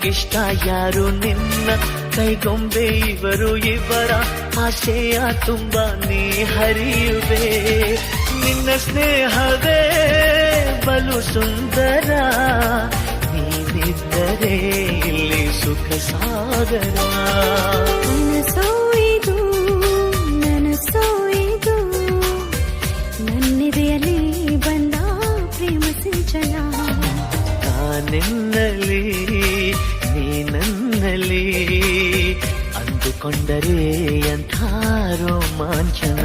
ಇಷ್ಟ ಯಾರು ನಿನ್ನ ಕೈಗೊಂಬೆ ಇವರು ಇವರ ಆಶೆಯ ತುಂಬ ನೀ ಹರಿಯುವೆ ನಿನ್ನ ಸ್ನೇಹವೇ ಬಲು ಸುಂದರ ನೀನಿದ್ದರೆ ಇಲ್ಲಿ ಸುಖ ಸಾಗರ ನನಸೋಯಿದು ನನ್ನಿದೆಯಲ್ಲಿ ಬಂದ ಪ್ರೇಮ ಸಿಂಚನ ನಾನೆನ್ನಲಿ ನೀನನ್ನಲಿ ಅಂದುಕೊಂಡರೆ ಅಂಥ ರೋಮಾಂಚನ